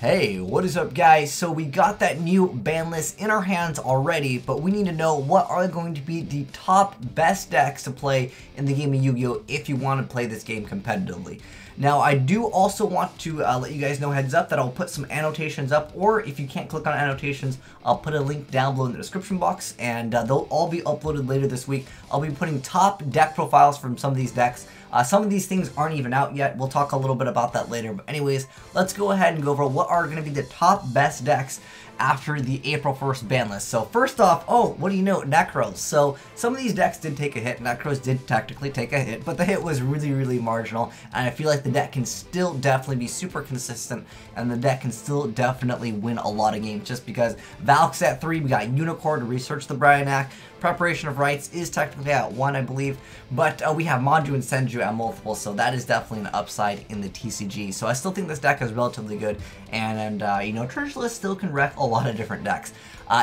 Hey, what is up guys? So we got that new ban list in our hands already, but we need to know what are going to be the top best decks to play in the game of Yu-Gi-Oh! If you want to play this game competitively. Now, I do also want to let you guys know heads up that I'll put some annotations up, or if you can't click on annotations, I'll put a link down below in the description box, and they'll all be uploaded later this week. I'll be putting top deck profiles from some of these decks. Some of these things aren't even out yet. We'll talk a little bit about that later. But anyways, let's go ahead and go over what are going to be the top best decks after the April 1st ban list. So first off, what do you know? Necros. So some of these decks did take a hit. Necros did technically take a hit, but the hit was really marginal. And I feel like the deck can still definitely be super consistent, and the deck can still definitely win a lot of games just because Valk's at 3, we got Unicorn to research the Bryanak. Preparation of Rites is technically at 1, I believe, but we have Manju and Senju at multiple, so that is definitely an upside in the TCG. So I still think this deck is relatively good, and you know, Treasureless still can wreck a lot of different decks.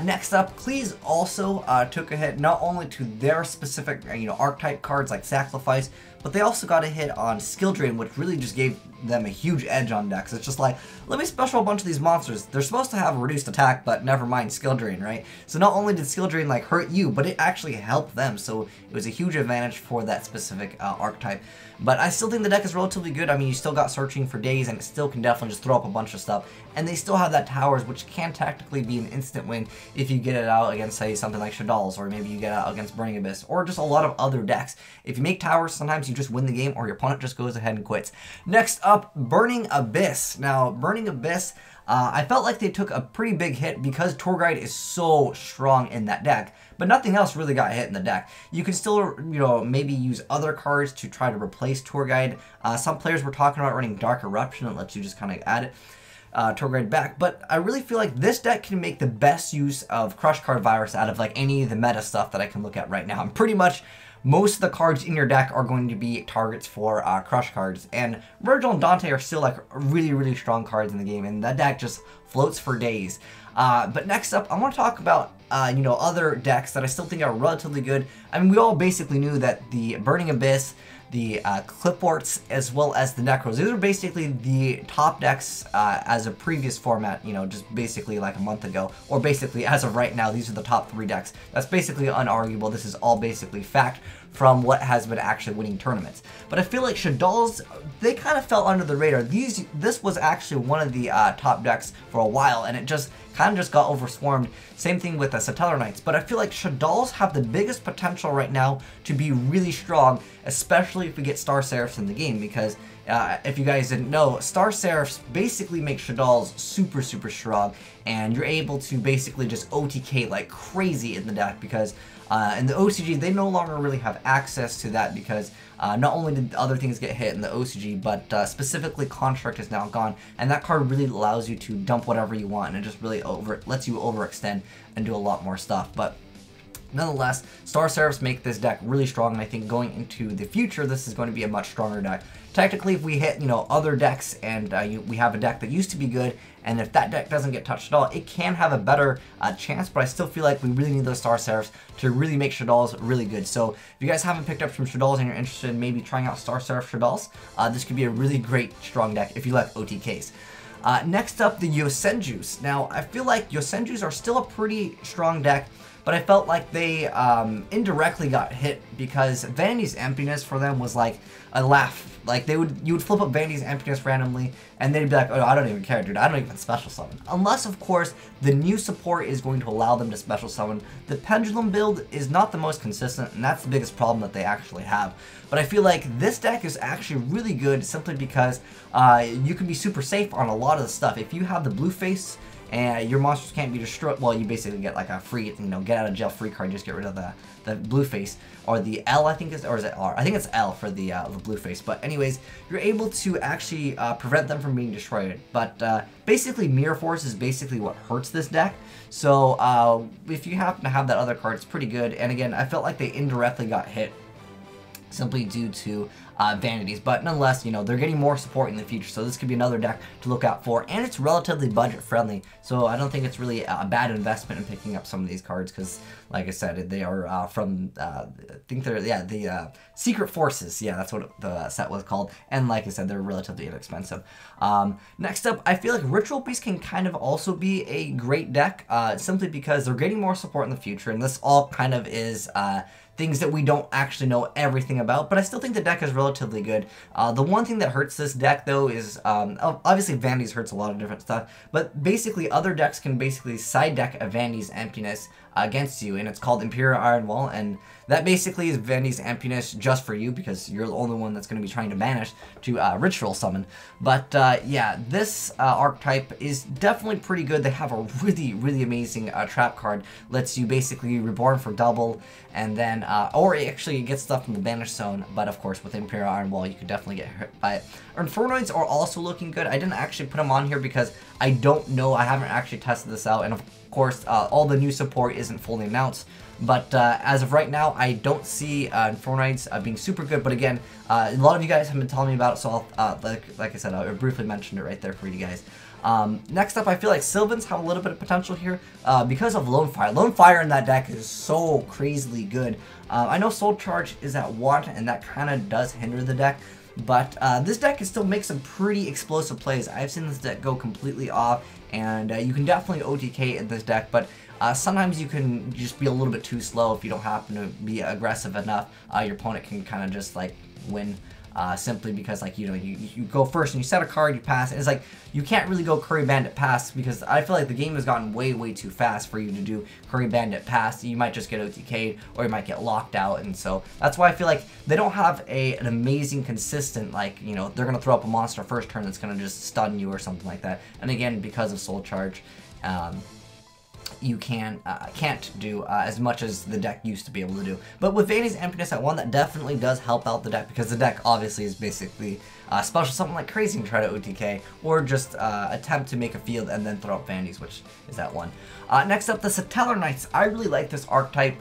Next up, Qliphort also took a hit not only to their specific archetype cards like Sacrifice, but they also got a hit on Skill Drain, which really just gave them a huge edge on decks. It's just like, let me special a bunch of these monsters. They're supposed to have a reduced attack, but never mind Skill Drain, right? So not only did Skill Drain like hurt you, but it actually helped them. So it was a huge advantage for that specific archetype. But I still think the deck is relatively good. I mean, you still got Searching for Days, and it still can definitely just throw up a bunch of stuff. And they still have that Towers, which can technically be an instant win if you get it out against, say, something like Shaddolls, or maybe you get it out against Burning Abyss, or just a lot of other decks. If you make Towers, sometimes you just win the game, or your opponent just goes ahead and quits. Next up, Burning Abyss. Now, Burning Abyss, I felt like they took a pretty big hit because Tour Guide is so strong in that deck, but nothing else really got hit in the deck. You can still, maybe use other cards to try to replace Tour Guide. Some players were talking about running Dark Eruption, and lets you just kind of add it. Tour Guide back, but I really feel like this deck can make the best use of Crush Card Virus out of like any of the meta stuff that I can look at right now. And pretty much most of the cards in your deck are going to be targets for Crush cards, and Virgil and Dante are still like really strong cards in the game, and that deck just floats for days. But next up, I want to talk about other decks that I still think are relatively good. I mean, we all basically knew that the Burning Abyss, the Qliphorts, as well as the Necros, these are basically the top decks as a previous format, just basically like a month ago, or basically as of right now, these are the top 3 decks. That's basically unarguable. This is all basically fact from what has been actually winning tournaments. But I feel like Shaddolls, they kind of fell under the radar. This was actually one of the top decks for a while, and it just kind of got overswarmed. Same thing with the Satellar Knights. But I feel like Shaddolls have the biggest potential right now to be really strong, especially if we get Star Seraphs in the game, because if you guys didn't know, Star Seraphs basically make Shaddolls super strong, and you're able to basically just OTK like crazy in the deck, because in the OCG, they no longer really have access to that, because not only did other things get hit in the OCG, but specifically Construct is now gone, and that card really allows you to dump whatever you want, and it just really lets you overextend and do a lot more stuff. But nonetheless, Star Seraphs make this deck really strong, and I think going into the future, this is going to be a much stronger deck. Technically, if we hit, other decks, and we have a deck that used to be good, and if that deck doesn't get touched at all, it can have a better chance, but I still feel like we really need those Star Seraphs to really make Shaddolls really good. So if you guys haven't picked up some Shaddolls and you're interested in maybe trying out Star Seraph Shaddolls, this could be a really great strong deck if you like OTKs. Next up, the Yosenjus. Now, I feel like Yosenjus are still a pretty strong deck, but I felt like they indirectly got hit because Vanity's Emptiness for them was like a laugh. Like you would flip up Vanity's Emptiness randomly, and they'd be like, oh, I don't even care, dude. I don't even special summon. Unless, of course, the new support is going to allow them to special summon. The Pendulum build is not the most consistent, and that's the biggest problem that they actually have. But I feel like this deck is actually really good simply because you can be super safe on a lot of the stuff. If you have the blue face, and your monsters can't be destroyed, well, you basically get like a free, get out of jail free card, just get rid of the blue face, or the L, I think is, or is it R? I think it's L for the blue face. But anyways, you're able to actually prevent them from being destroyed. But basically, Mirror Force is basically what hurts this deck. So if you happen to have that other card, it's pretty good. And again, I felt like they indirectly got hit simply due to vanities. But nonetheless, you know, they're getting more support in the future, so this could be another deck to look out for, and it's relatively budget friendly, so I don't think it's really a bad investment in picking up some of these cards, because like I said, they are from I think they're the Secret Forces, yeah, that's what the set was called, and like I said, they're relatively inexpensive. Next up, I feel like Ritual Beast can kind of also be a great deck, simply because they're getting more support in the future, and this all kind of is things that we don't actually know everything about, but I still think the deck is relatively good. The one thing that hurts this deck, though, is obviously Vanities hurts a lot of different stuff, but basically other decks can basically side deck a Vanity's Emptiness against you, and it's called Imperial Iron Wall, and that basically is Vanity's Emptiness just for you, because you're the only one that's going to be trying to banish to Ritual Summon. But yeah, this archetype is definitely pretty good. They have a really amazing trap card. Lets you basically reborn for double, and then, or it actually gets stuff from the banish zone, but of course with Imperial Iron Wall you could definitely get hit by it. Infernoids are also looking good. I didn't actually put them on here because I don't know, I haven't actually tested this out, and of course all the new support isn't fully announced. But as of right now, I don't see Infernoids being super good. But again, a lot of you guys have been telling me about it, so I'll, like I said, I briefly mentioned it right there for you guys. Next up, I feel like Sylvans have a little bit of potential here because of Lone Fire. Lone Fire in that deck is so crazily good. I know Soul Charge is at 1, and that kind of does hinder the deck. But this deck can still make some pretty explosive plays. I've seen this deck go completely off, and you can definitely OTK in this deck, but sometimes you can just be a little bit too slow if you don't happen to be aggressive enough. Your opponent can kind of just like win simply because, like, you know, you go first and you set a card, you pass, and it's like you can't really go Curry Bandit pass, because I feel like the game has gotten way too fast for you to do Curry Bandit pass. You might just get OTK'd, or you might get locked out, and so that's why I feel like they don't have an amazing consistent, like, you know, they're gonna throw up a monster first turn that's gonna just stun you or something like that. And again, because of Soul Charge, you can't do as much as the deck used to be able to do. But with Vanity's Emptiness at 1, that definitely does help out the deck, because the deck obviously is basically special something like Crazy and try to OTK, or just attempt to make a field and then throw up Vanities, which is at 1. Next up, the Satellar Knights. I really like this archetype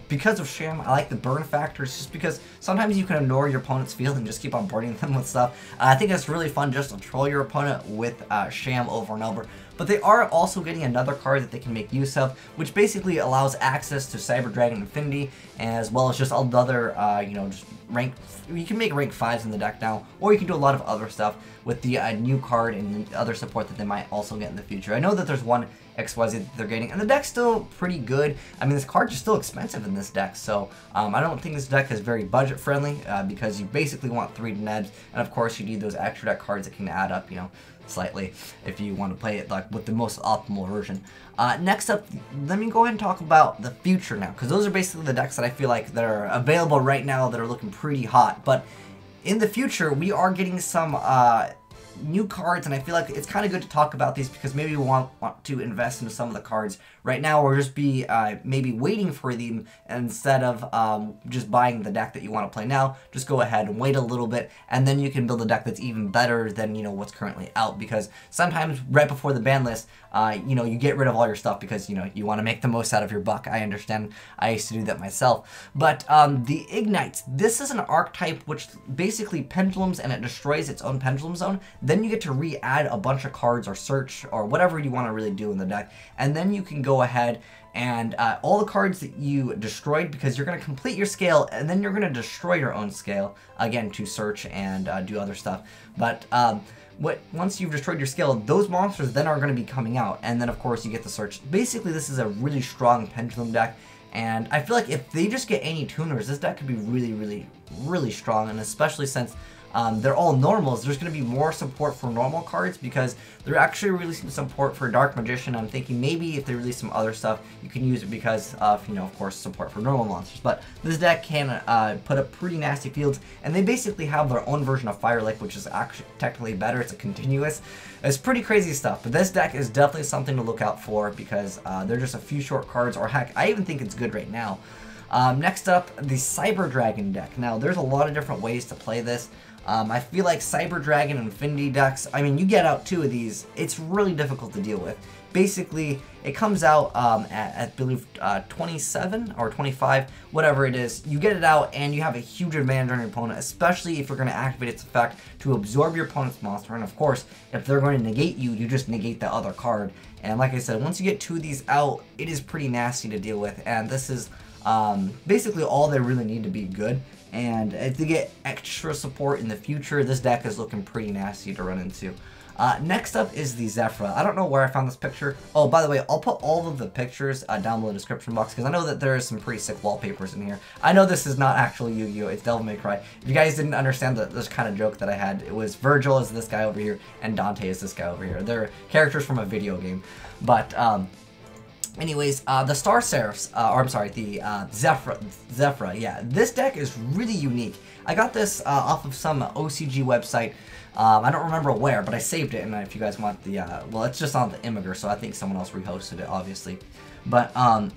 because of Sham. I like the burn factors, just because sometimes you can ignore your opponent's field and just keep on burning them with stuff. I think it's really fun just to troll your opponent with Sham over and over. But they are also getting another card that they can make use of, which basically allows access to Cyber Dragon Infinity, as well as just another, you know, just rank. You can make rank 5s in the deck now, or you can do a lot of other stuff with the new card and the other support that they might also get in the future. I know that there's one XYZ that they're getting, and the deck's still pretty good. I mean, this card is still expensive in this deck, so I don't think this deck is very budget friendly, because you basically want 3 Nebs, and of course you need those extra deck cards that can add up, you know, slightly if you want to play it like with the most optimal version. Next up, let me go ahead and talk about the future now, because those are basically the decks that I feel like that are available right now that are looking pretty hot. But in the future, we are getting some new cards, and I feel like it's kind of good to talk about these, because maybe we want to invest into some of the cards right now, or just be maybe waiting for them instead of just buying the deck that you want to play now. Just go ahead and wait a little bit, and then you can build a deck that's even better than, you know, what's currently out, because sometimes right before the ban list, you know, you get rid of all your stuff because, you know, you want to make the most out of your buck. I understand. I used to do that myself. But the Ignites, this is an archetype which basically pendulums, and it destroys its own pendulum zone. Then you get to re-add a bunch of cards or search or whatever you want to really do in the deck, and then you can go ahead and all the cards that you destroyed, because you're going to complete your scale, and then you're going to destroy your own scale again to search and do other stuff. But once you've destroyed your scale, those monsters then are going to be coming out, and then of course you get the search. Basically, this is a really strong pendulum deck, and I feel like if they just get any tuners, this deck could be really strong, and especially since they're all normals, there's going to be more support for normal cards, because they're actually releasing support for Dark Magician. I'm thinking maybe if they release some other stuff, you can use it because of, you know, of course, support for normal monsters. But this deck can put up pretty nasty fields, and they basically have their own version of Fire Lake, which is actually technically better. It's a continuous. It's pretty crazy stuff, but this deck is definitely something to look out for, because they're just a few short cards, or heck, I even think it's good right now. Next up, the Cyber Dragon deck. Now, there's a lot of different ways to play this. I feel like Cyber Dragon and Infinity decks, I mean, you get out 2 of these, it's really difficult to deal with. Basically, it comes out at I believe 27 or 25, whatever it is. You get it out and you have a huge advantage on your opponent, especially if you're going to activate its effect to absorb your opponent's monster. And of course, if they're going to negate you, you just negate that other card. And like I said, once you get 2 of these out, it is pretty nasty to deal with. And this is basically all they really need to be good. And if they get extra support in the future, this deck is looking pretty nasty to run into. Next up is the Zephyr. I don't know where I found this picture. Oh, by the way, I'll put all of the pictures down below the description box because I know that there is some pretty sick wallpapers in here. I know this is not actually Yu-Gi-Oh! It's Devil May Cry. If you guys didn't understand this kind of joke that I had, it was Virgil is this guy over here and Dante is this guy over here. They're characters from a video game. But, anyways, the Star Seraphs, or I'm sorry, the Zephyr, yeah, this deck is really unique. I got this off of some OCG website. I don't remember where, but I saved it, and if you guys want the, well, it's just on the Imgur, so I think someone else rehosted it, obviously. But,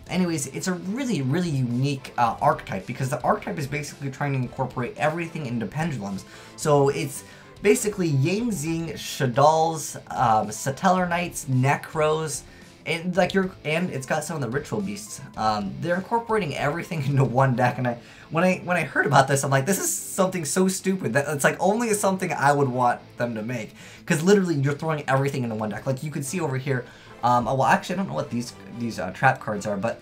anyways, it's a really, really unique archetype, because the archetype is basically trying to incorporate everything into pendulums. So it's basically Yangzing, Shaddolls, Satellar Knights, Nekroz, and like and it's got some of the ritual beasts. They're incorporating everything into one deck, and when I heard about this, I'm like, this is something so stupid that it's like only something I would want them to make, because literally you're throwing everything into one deck. Like you can see over here. Well, actually, I don't know what these trap cards are, but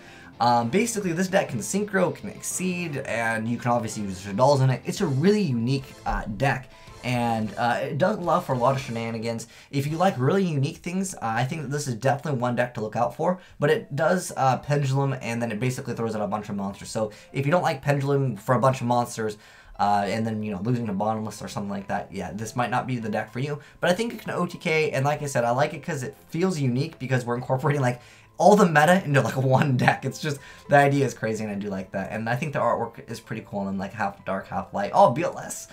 basically this deck can synchro, can exceed, and you can obviously use Shaddolls in it. It's a really unique deck. And it does allow for a lot of shenanigans. If you like really unique things, I think that this is definitely one deck to look out for. But it does Pendulum, and then it basically throws out a bunch of monsters. So if you don't like Pendulum for a bunch of monsters, and then, you know, losing to Bottomless or something like that, yeah, this might not be the deck for you. But I think it can OTK, and like I said, I like it because it feels unique, because we're incorporating, like, all the meta into, like, one deck. It's just, the idea is crazy, and I do like that. And I think the artwork is pretty cool, and, like, half dark, half light. Oh, BLS!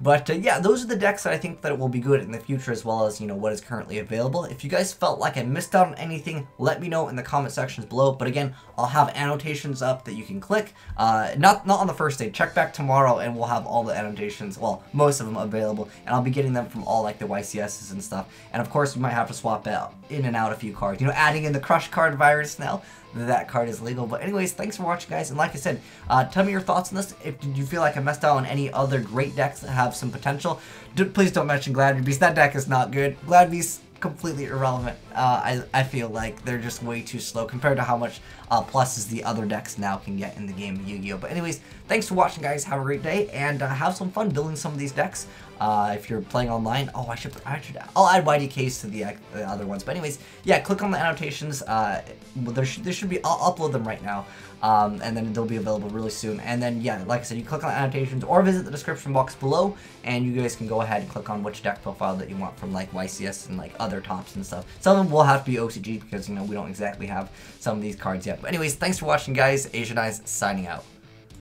But yeah, those are the decks that I think that will be good in the future, as well as, you know, what is currently available. If you guys felt like I missed out on anything, let me know in the comment sections below. But again, I'll have annotations up that you can click. Not on the first day. Check back tomorrow and we'll have all the annotations, well, most of them available. And I'll be getting them from all, like, the YCSs and stuff. And of course, we might have to swap out in and out a few cards. You know, adding in the Crush card virus now. That card is legal. But anyways, thanks for watching, guys. And like I said, tell me your thoughts on this. If did you feel like I messed out on any other great decks that have some potential, please don't mention Gladiator Beast. That deck is not good. Gladiator Beast, completely irrelevant. I feel like they're just way too slow compared to how much pluses the other decks now can get in the game of Yu-Gi-Oh! But anyways, thanks for watching, guys. Have a great day, and have some fun building some of these decks. If you're playing online, oh, I'll add YDKs to the other ones. But anyways, yeah, click on the annotations. There should be, I'll upload them right now. And then they'll be available really soon. And then, yeah, like I said, you click on the annotations or visit the description box below, and you guys can go ahead and click on which deck profile that you want from, like, YCS and, like, other tops and stuff. Some of them will have to be OCG because, you know, we don't exactly have some of these cards yet. But anyways, thanks for watching, guys. Asian Eyes signing out.